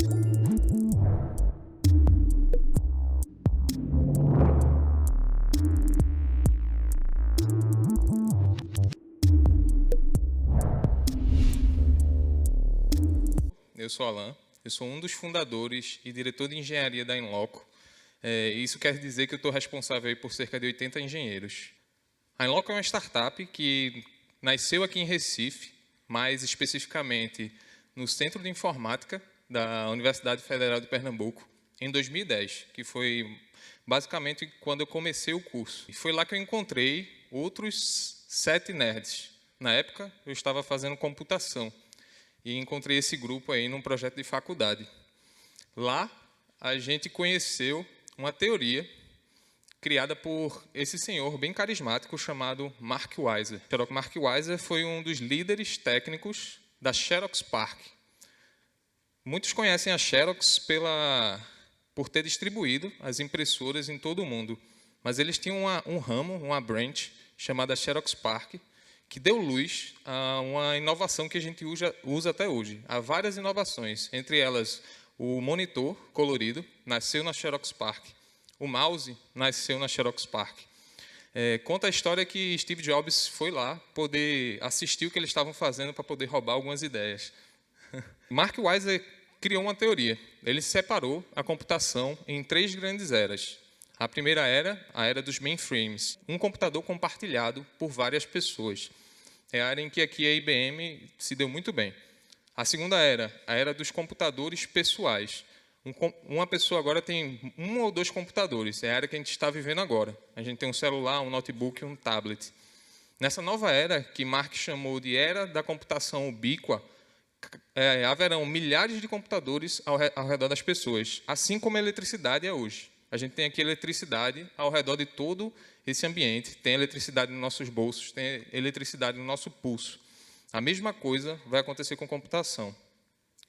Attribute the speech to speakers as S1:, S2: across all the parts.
S1: Eu sou Alan, eu sou um dos fundadores e diretor de engenharia da Inloco. Isso quer dizer que eu estou responsável aí por cerca de 80 engenheiros. A Inloco é uma startup que nasceu aqui em Recife, mais especificamente no Centro de Informática da Universidade Federal de Pernambuco, em 2010, que foi basicamente quando eu comecei o curso. E foi lá que eu encontrei outros 7 nerds. Na época, eu estava fazendo computação e encontrei esse grupo aí num projeto de faculdade. Lá, a gente conheceu uma teoria criada por esse senhor bem carismático chamado Mark Weiser. Mark Weiser foi um dos líderes técnicos da Xerox PARC. Muitos conhecem a Xerox por ter distribuído as impressoras em todo o mundo, mas eles tinham um ramo, uma branch, chamada Xerox PARC, que deu luz a uma inovação que a gente usa até hoje. Há várias inovações, entre elas o monitor colorido, nasceu na Xerox PARC. O mouse nasceu na Xerox PARC. Conta a história que Steve Jobs foi lá poder assistir o que eles estavam fazendo para poder roubar algumas ideias. Mark Weiser criou uma teoria. Ele separou a computação em 3 grandes eras. A primeira era, a era dos mainframes, um computador compartilhado por várias pessoas. É a era em que aqui a IBM se deu muito bem. A segunda era, a era dos computadores pessoais. Uma pessoa agora tem 1 ou 2 computadores, é a era que a gente está vivendo agora. A gente tem um celular, um notebook e um tablet. Nessa nova era, que Mark chamou de era da computação ubíqua, haverão milhares de computadores ao redor das pessoas, assim como a eletricidade é hoje. A gente tem aqui eletricidade ao redor de todo esse ambiente, tem eletricidade nos nossos bolsos, tem eletricidade no nosso pulso. A mesma coisa vai acontecer com computação.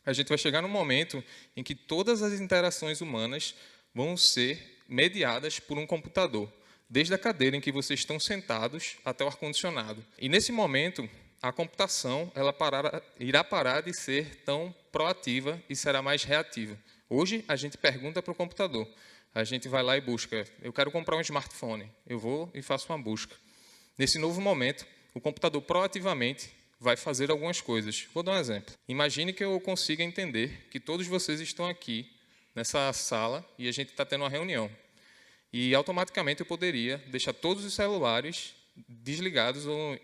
S1: A gente vai chegar num momento em que todas as interações humanas vão ser mediadas por um computador, desde a cadeira em que vocês estão sentados até o ar-condicionado. E nesse momento, a computação irá parar de ser tão proativa e será mais reativa. Hoje, a gente pergunta para o computador. A gente vai lá e busca. Eu quero comprar um smartphone. Eu vou e faço uma busca. Nesse novo momento, o computador proativamente vai fazer algumas coisas. Vou dar um exemplo. Imagine que eu consiga entender que todos vocês estão aqui nessa sala e a gente está tendo uma reunião. E automaticamente eu poderia deixar todos os celulares desligados ou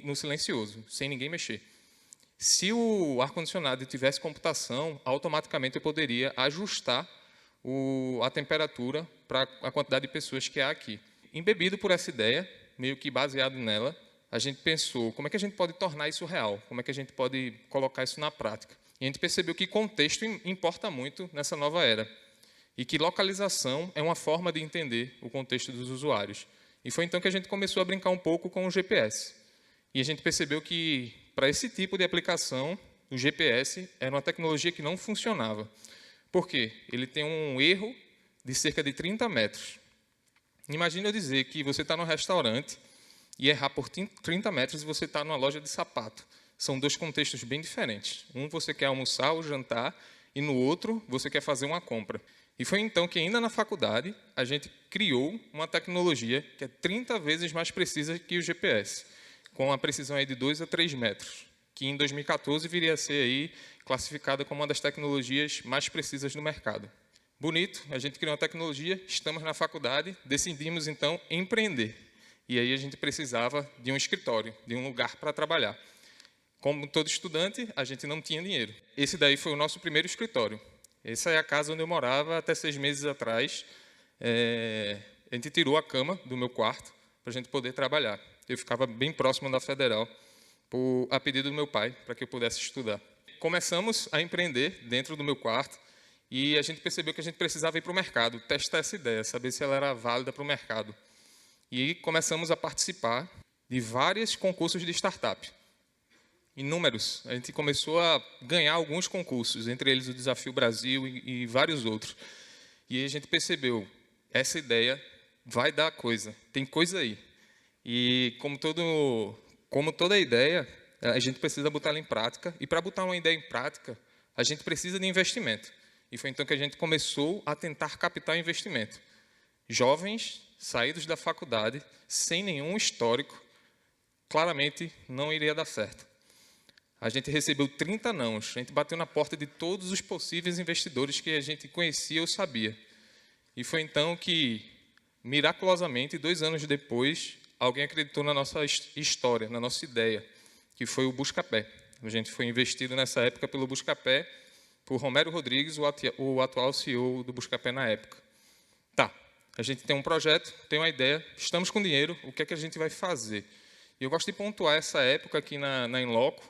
S1: no silencioso, sem ninguém mexer. Se o ar-condicionado tivesse computação, automaticamente eu poderia ajustar a temperatura para a quantidade de pessoas que há aqui. Embebido por essa ideia, meio que baseado nela, a gente pensou, como é que a gente pode tornar isso real? Como é que a gente pode colocar isso na prática? E a gente percebeu que contexto importa muito nessa nova era. E que localização é uma forma de entender o contexto dos usuários. E foi então que a gente começou a brincar um pouco com o GPS. E a gente percebeu que, para esse tipo de aplicação, o GPS era uma tecnologia que não funcionava. Por quê? Ele tem um erro de cerca de 30 metros. Imagine eu dizer que você está num restaurante e errar por 30 metros e você está numa loja de sapato. São 2 contextos bem diferentes. Um você quer almoçar ou jantar e no outro você quer fazer uma compra. E foi então que, ainda na faculdade, a gente criou uma tecnologia que é 30 vezes mais precisa que o GPS, com a precisão aí de 2 a 3 metros, que em 2014 viria a ser aí classificada como uma das tecnologias mais precisas do mercado. Bonito, a gente criou uma tecnologia, estamos na faculdade, decidimos então empreender. E aí a gente precisava de um escritório, de um lugar para trabalhar. Como todo estudante, a gente não tinha dinheiro. Esse daí foi o nosso primeiro escritório. Essa é a casa onde eu morava até 6 meses atrás. A gente tirou a cama do meu quarto para a gente poder trabalhar. Eu ficava bem próximo da Federal, a pedido do meu pai, para que eu pudesse estudar. Começamos a empreender dentro do meu quarto e a gente percebeu que a gente precisava ir para o mercado, testar essa ideia, saber se ela era válida para o mercado. E começamos a participar de vários concursos de startup. Inúmeros. A gente começou a ganhar alguns concursos, entre eles o Desafio Brasil e vários outros. E aí a gente percebeu, essa ideia vai dar coisa, tem coisa aí. E como toda ideia, a gente precisa botar ela em prática. E para botar uma ideia em prática, a gente precisa de investimento. E foi então que a gente começou a tentar captar investimento. Jovens saídos da faculdade, sem nenhum histórico, claramente não iria dar certo. A gente recebeu 30 nãos, a gente bateu na porta de todos os possíveis investidores que a gente conhecia ou sabia. E foi então que, miraculosamente, 2 anos depois, alguém acreditou na nossa história, na nossa ideia, que foi o Buscapé. A gente foi investido nessa época pelo Buscapé, por Romero Rodrigues, o atual CEO do Buscapé na época. Tá, a gente tem um projeto, tem uma ideia, estamos com dinheiro, o que é que a gente vai fazer? E eu gosto de pontuar essa época aqui na Inloco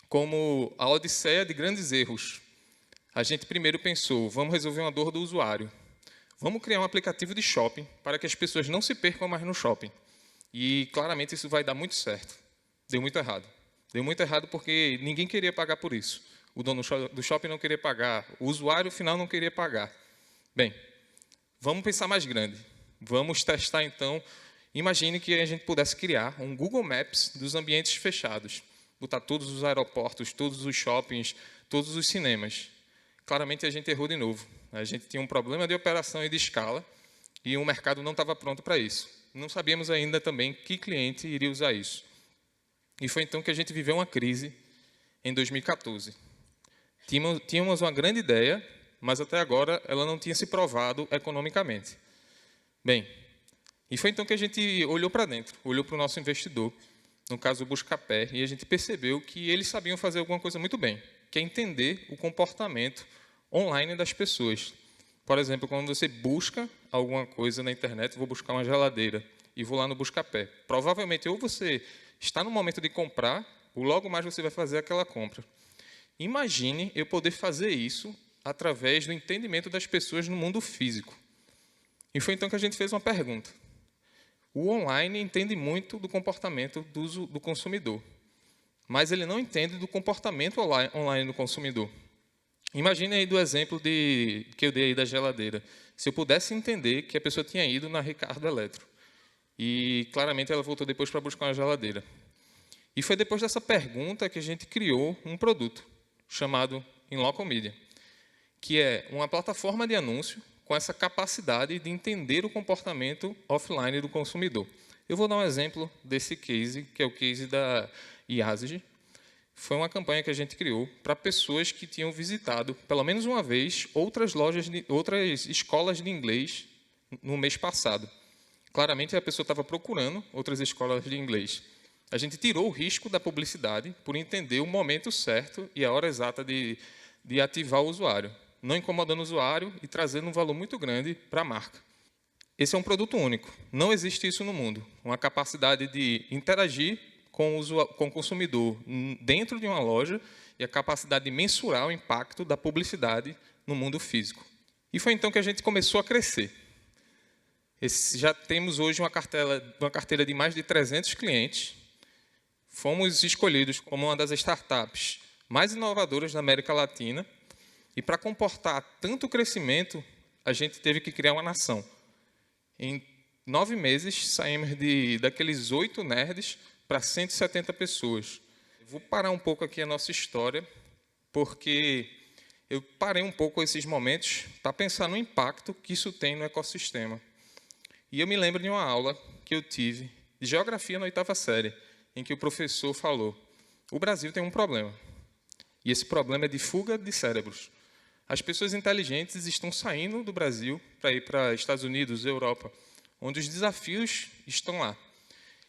S1: como a odisseia de grandes erros. A gente primeiro pensou, vamos resolver uma dor do usuário. Vamos criar um aplicativo de shopping para que as pessoas não se percam mais no shopping. E, claramente, isso vai dar muito certo. Deu muito errado. Deu muito errado porque ninguém queria pagar por isso. O dono do shopping não queria pagar. O usuário final não queria pagar. Bem, vamos pensar mais grande. Vamos testar, então. Imagine que a gente pudesse criar um Google Maps dos ambientes fechados. Botar todos os aeroportos, todos os shoppings, todos os cinemas. Claramente, a gente errou de novo. A gente tinha um problema de operação e de escala e o mercado não estava pronto para isso. Não sabíamos ainda também que cliente iria usar isso. E foi então que a gente viveu uma crise em 2014. Tínhamos uma grande ideia, mas até agora ela não tinha se provado economicamente. Bem, e foi então que a gente olhou para dentro, olhou para o nosso investidor, no caso o Buscapé, e a gente percebeu que eles sabiam fazer alguma coisa muito bem, que é entender o comportamento online das pessoas. Por exemplo, quando você busca alguma coisa na internet, vou buscar uma geladeira e vou lá no Buscapé. Provavelmente, ou você está no momento de comprar, ou logo mais você vai fazer aquela compra. Imagine eu poder fazer isso através do entendimento das pessoas no mundo físico. E foi então que a gente fez uma pergunta. O online entende muito do comportamento do consumidor, mas ele não entende do comportamento online do consumidor. Imagine aí do exemplo que eu dei aí da geladeira. Se eu pudesse entender que a pessoa tinha ido na Ricardo Eletro, e claramente ela voltou depois para buscar uma geladeira. E foi depois dessa pergunta que a gente criou um produto chamado Inloco Media, que é uma plataforma de anúncio com essa capacidade de entender o comportamento offline do consumidor. Eu vou dar um exemplo desse case, que é o case da IASG. Foi uma campanha que a gente criou para pessoas que tinham visitado, pelo menos uma vez, outras escolas de inglês no mês passado. Claramente, a pessoa estava procurando outras escolas de inglês. A gente tirou o risco da publicidade por entender o momento certo e a hora exata de ativar o usuário, não incomodando o usuário e trazendo um valor muito grande para a marca. Esse é um produto único. Não existe isso no mundo. Uma capacidade de interagir com o consumidor dentro de uma loja e a capacidade de mensurar o impacto da publicidade no mundo físico. E foi então que a gente começou a crescer. Já temos hoje uma carteira de mais de 300 clientes. Fomos escolhidos como uma das startups mais inovadoras da América Latina. E para comportar tanto crescimento, a gente teve que criar uma nação. Em 9 meses, saímos daqueles 8 nerds para 170 pessoas. Vou parar um pouco aqui a nossa história, porque eu parei um pouco esses momentos para pensar no impacto que isso tem no ecossistema. E eu me lembro de uma aula que eu tive de geografia na 8ª série, em que o professor falou: o Brasil tem um problema, e esse problema é de fuga de cérebros. As pessoas inteligentes estão saindo do Brasil para ir para Estados Unidos, Europa, onde os desafios estão lá.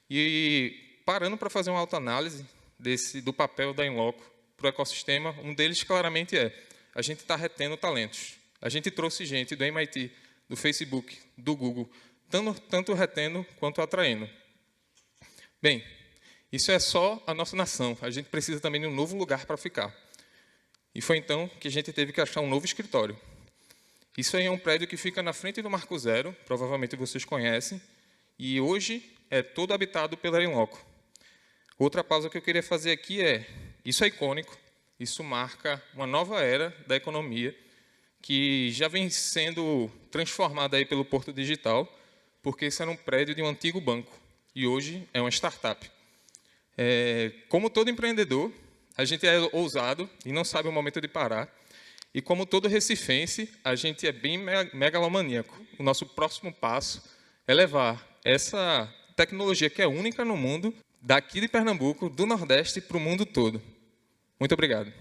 S1: E parando para fazer uma autoanálise do papel da Inloco para o ecossistema, um deles claramente a gente está retendo talentos. A gente trouxe gente do MIT, do Facebook, do Google, tanto retendo quanto atraindo. Bem, isso é só a nossa nação. A gente precisa também de um novo lugar para ficar. E foi então que a gente teve que achar um novo escritório. Isso aí é um prédio que fica na frente do Marco Zero, provavelmente vocês conhecem, e hoje é todo habitado pela Inloco. Outra pausa que eu queria fazer aqui isso é icônico, isso marca uma nova era da economia, que já vem sendo transformada aí pelo Porto Digital, porque isso era um prédio de um antigo banco, e hoje é uma startup. Como todo empreendedor, a gente é ousado e não sabe o momento de parar. E como todo recifense, a gente é bem megalomaníaco. O nosso próximo passo é levar essa tecnologia que é única no mundo, daqui de Pernambuco, do Nordeste, para o mundo todo. Muito obrigado.